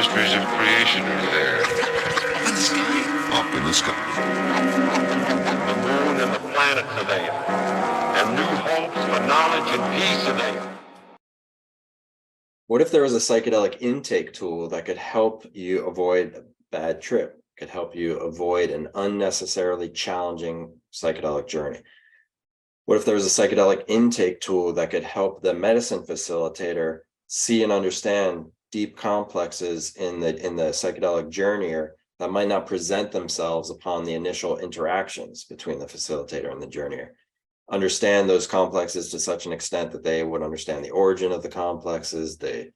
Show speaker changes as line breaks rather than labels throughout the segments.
mysteries of creation are there. Up in the sky. Up in the sky. The moon and the planets are there. And new hopes for knowledge and peace are there.
What if there was a psychedelic intake tool that could help you avoid a bad trip, could help you avoid an unnecessarily challenging psychedelic journey? What if there was a psychedelic intake tool that could help the medicine facilitator see and understand deep complexes in the psychedelic journey that might not present themselves upon the initial interactions between the facilitator and the journeyer? Understand those complexes to such an extent that they would understand the origin of the complexes, the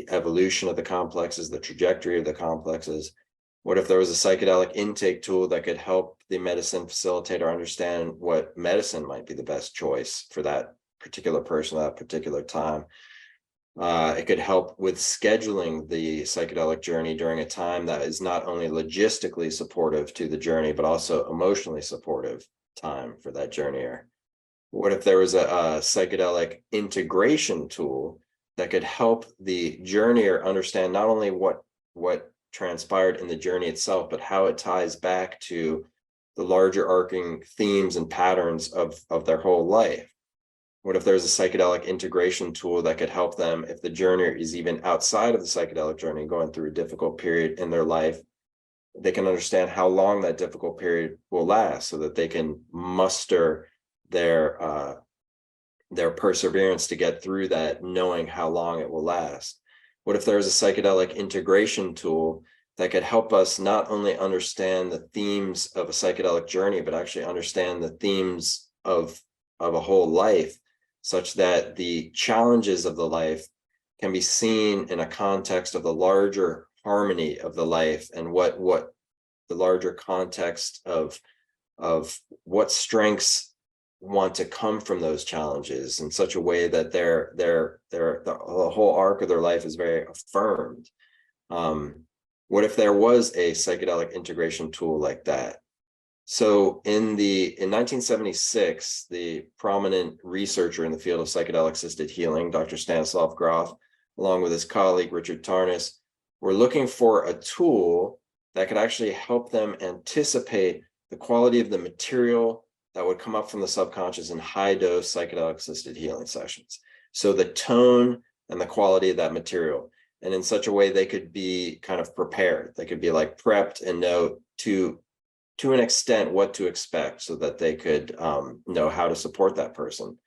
evolution of the complexes, the trajectory of the complexes. What if there was a psychedelic intake tool that could help the medicine facilitator understand what medicine might be the best choice for that particular person at that particular time? It could help with scheduling the psychedelic journey during a time that is not only logistically supportive to the journey, but also emotionally supportive time for that journeyer. What if there was a psychedelic integration tool that could help the journeyer understand not only what transpired in the journey itself, but how it ties back to the larger arcing themes and patterns of their whole life? What if there's a psychedelic integration tool that could help them if the journeyer is even outside of the psychedelic journey, going through a difficult period in their life? They can understand how long that difficult period will last so that they can muster their perseverance to get through that, knowing how long it will last. What if there's a psychedelic integration tool that could help us not only understand the themes of a psychedelic journey, but actually understand the themes of a whole life, such that the challenges of the life can be seen in a context of the larger harmony of the life, and what the larger context of what strengths want to come from those challenges in such a way that the whole arc of their life is very affirmed. What if there was a psychedelic integration tool like that? So in 1976, the prominent researcher in the field of psychedelic assisted healing, Dr. Stanislav Grof, along with his colleague Richard Tarnas, were looking for a tool that could actually help them anticipate the quality of the material that would come up from the subconscious in high-dose psychedelic assisted healing sessions. So the tone and the quality of that material, and in such a way they could be kind of prepared. They could be like prepped and know to an extent what to expect, so that they could know how to support that person.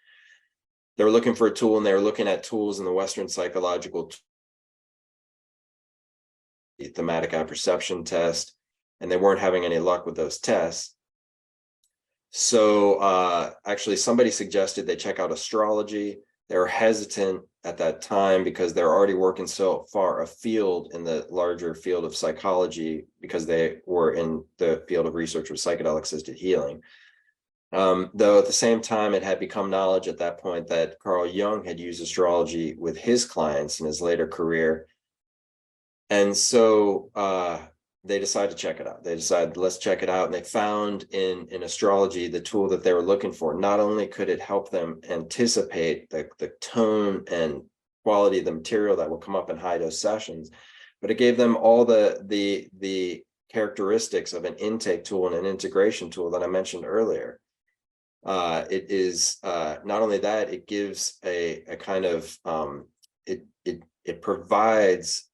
They were looking for a tool, and they were looking at tools in the Western psychological thematic apperception test, and they weren't having any luck with those tests. So actually somebody suggested they check out astrology. They were hesitant at that time because they're already working so far afield in the larger field of psychology, because they were in the field of research with psychedelic assisted healing. Though at the same time, it had become knowledge at that point that Carl Jung had used astrology with his clients in his later career. And so they decided to check it out. They decided, let's check it out. And they found in astrology the tool that they were looking for. Not only could it help them anticipate the tone and quality of the material that will come up in high dose sessions, but it gave them all the characteristics of an intake tool and an integration tool that I mentioned earlier. It is not only that, it gives a kind of it provides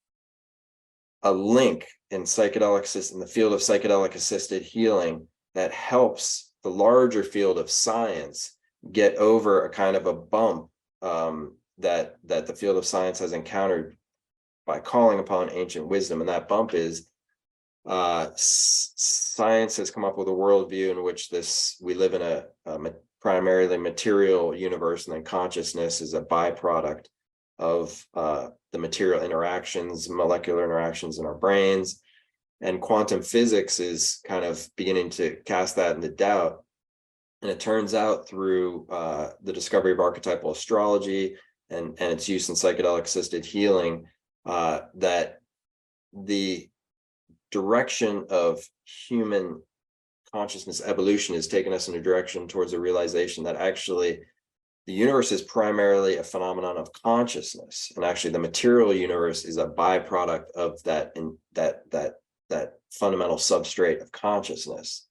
a link in the field of psychedelic assisted healing that helps the larger field of science get over a kind of a bump that the field of science has encountered by calling upon ancient wisdom. And that bump is science has come up with a worldview in which we live in a primarily material universe, and then consciousness is a byproduct of the material interactions, molecular interactions in our brains. And quantum physics is kind of beginning to cast that into doubt. And it turns out through the discovery of archetypal astrology and its use in psychedelic assisted healing, that the direction of human consciousness evolution has taken us in a direction towards a realization that actually the universe is primarily a phenomenon of consciousness, and actually the material universe is a byproduct of that fundamental substrate of consciousness.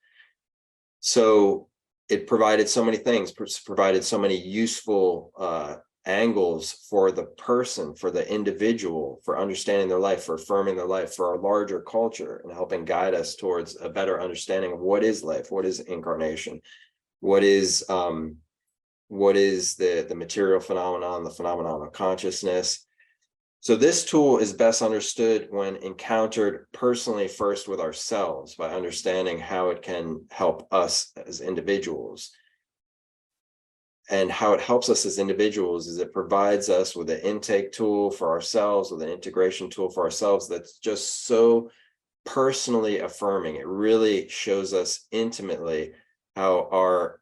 So it provided so many things, provided so many useful angles for the person, for the individual, for understanding their life, for affirming their life, for our larger culture, and helping guide us towards a better understanding of what is life, what is incarnation, what is the material phenomenon, the phenomenon of consciousness. So this tool is best understood when encountered personally, first with ourselves, by understanding how it can help us as individuals. And how it helps us as individuals is it provides us with an intake tool for ourselves, with an integration tool for ourselves that's just so personally affirming. It really shows us intimately how our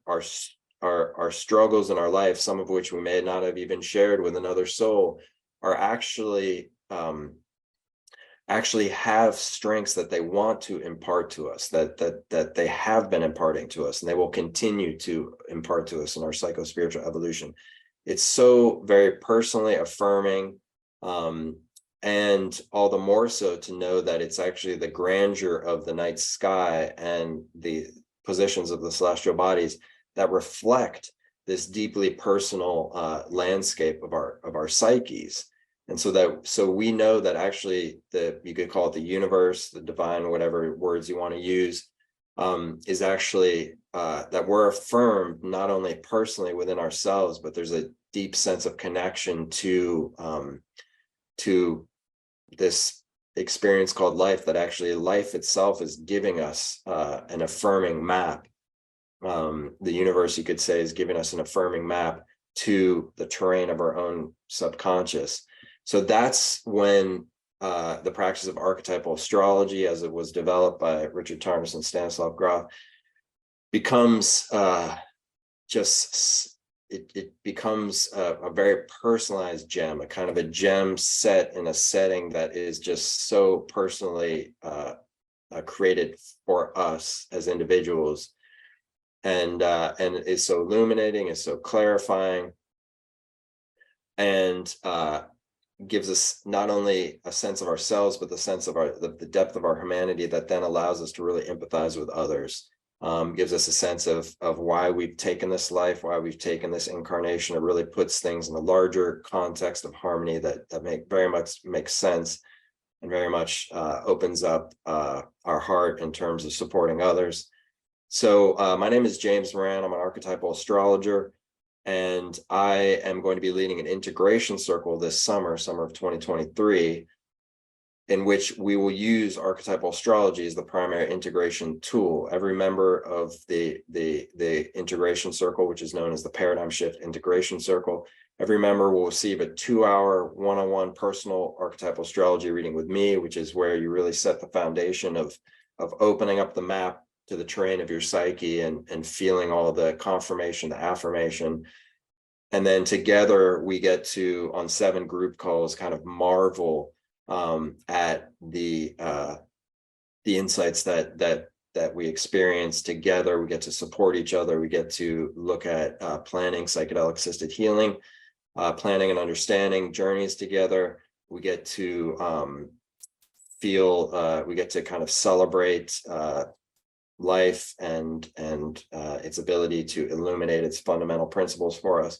struggles in our life, some of which we may not have even shared with another soul, are actually have strengths that they want to impart to us, that they have been imparting to us, and they will continue to impart to us in our psychospiritual evolution. It's so very personally affirming, and all the more so to know that it's actually the grandeur of the night sky and the positions of the celestial bodies that reflect this deeply personal landscape of our psyches. And so we know that actually you could call it the universe, the divine, whatever words you want to use, is actually that we're affirmed not only personally within ourselves, but there's a deep sense of connection to this experience called life, that actually life itself is giving us an affirming map. The universe, you could say, is giving us an affirming map to the terrain of our own subconscious. So that's when the practice of archetypal astrology, as it was developed by Richard Tarnas and Stanislav Grof, becomes it becomes a very personalized gem, a kind of a gem set in a setting that is just so personally created for us as individuals, and is so illuminating, is so clarifying, and gives us not only a sense of ourselves, but the sense of the depth of our humanity that then allows us to really empathize with others. Gives us a sense of why we've taken this life, why we've taken this incarnation. It really puts things in a larger context of harmony that very much makes sense, and very much opens up our heart in terms of supporting others. So my name is James Moran. I'm an archetypal astrologer, and I am going to be leading an integration circle this summer of 2023, in which we will use archetypal astrology as the primary integration tool. Every member of the integration circle, which is known as the Paradigm Shift Integration Circle, every member will receive a 2-hour one-on-one personal archetypal astrology reading with me, which is where you really set the foundation of opening up the map to the terrain of your psyche and feeling all the confirmation, the affirmation. And then together we get to, on 7 group calls, kind of marvel at the insights that we experience together. We get to support each other. We get to look at planning psychedelic assisted healing, planning and understanding journeys together. We get to we get to kind of celebrate life and its ability to illuminate its fundamental principles for us.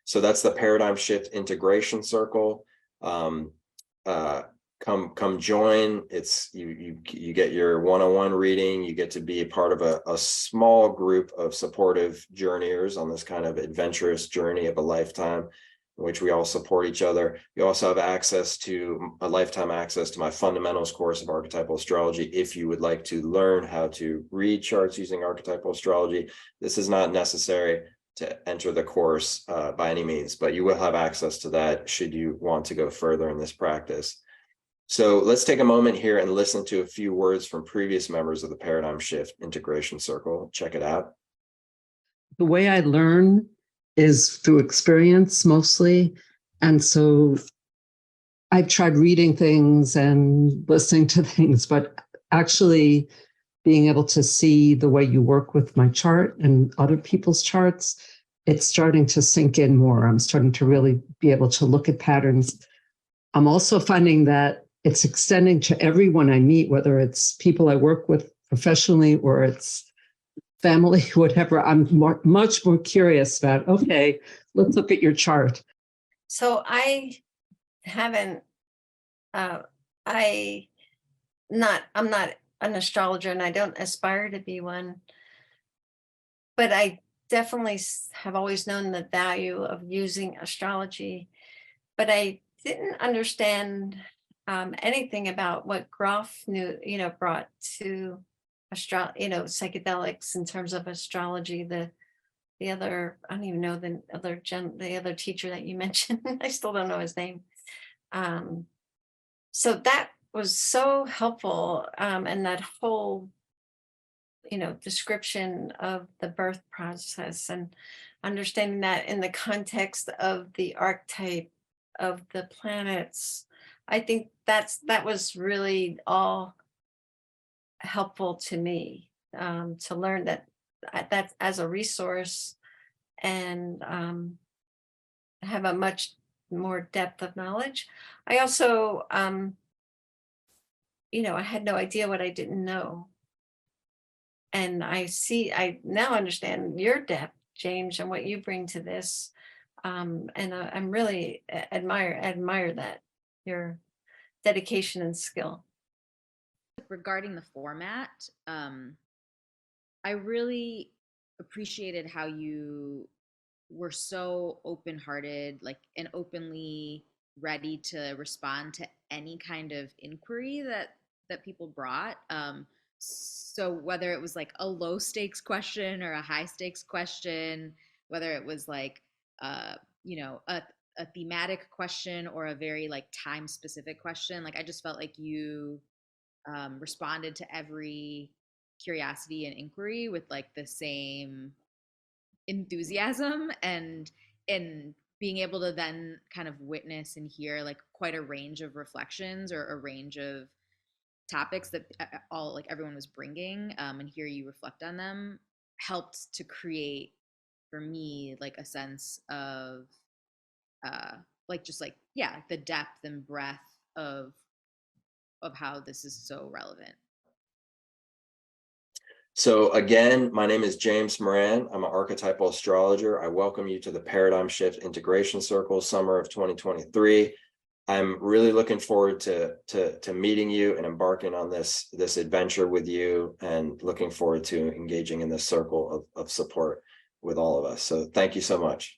So that's the Paradigm Shift Integration Circle. Come join. It's you get your one-on-one reading. You get to be a part of a small group of supportive journeyers on this kind of adventurous journey of a lifetime, in which we all support each other. You also have access to a lifetime access to my fundamentals course of archetypal astrology. If you would like to learn how to read charts using archetypal astrology, this is not necessary to enter the course by any means, but you will have access to that should you want to go further in this practice. So let's take a moment here and listen to a few words from previous members of the Paradigm Shift Integration Circle. Check it out.
The way I learn is through experience mostly. And so I've tried reading things and listening to things, but actually being able to see the way you work with my chart and other people's charts it's starting to sink in more. I'm starting to really be able to look at patterns. I'm also finding that it's extending to everyone I meet, whether it's people I work with professionally or it's family, whatever. I'm much more curious about, okay, let's look at your chart.
So I haven't, I'm not an astrologer and I don't aspire to be one, but I definitely have always known the value of using astrology, but I didn't understand anything about what Groff knew, brought to psychedelics in terms of astrology. The other, I don't even know the other teacher that you mentioned. I still don't know his name. So that was so helpful. And that whole, description of the birth process and understanding that in the context of the archetype of the planets. I think that was really all helpful to me, to learn that as a resource and have a much more depth of knowledge. I also, I had no idea what I didn't know. And I now understand your depth, James, and what you bring to this. And I'm really admire that, your dedication and skill.
Regarding the format, I really appreciated how you were so open-hearted, like, and openly ready to respond to any kind of inquiry that people brought. So whether it was like a low stakes question or a high stakes question, whether it was like a thematic question or a very like time specific question, like I just felt like you responded to every curiosity and inquiry with like the same enthusiasm and being able to then kind of witness and hear like quite a range of reflections or a range of topics that all like everyone was bringing, and hear you reflect on them helped to create for me like a sense of like just like the depth and breadth of how this is so relevant.
So again, my name is James Moran. I'm an archetypal astrologer. I welcome you to the Paradigm Shift Integration Circle, summer of 2023. I'm really looking forward to meeting you and embarking on this adventure with you, and looking forward to engaging in this circle of support with all of us. So thank you so much.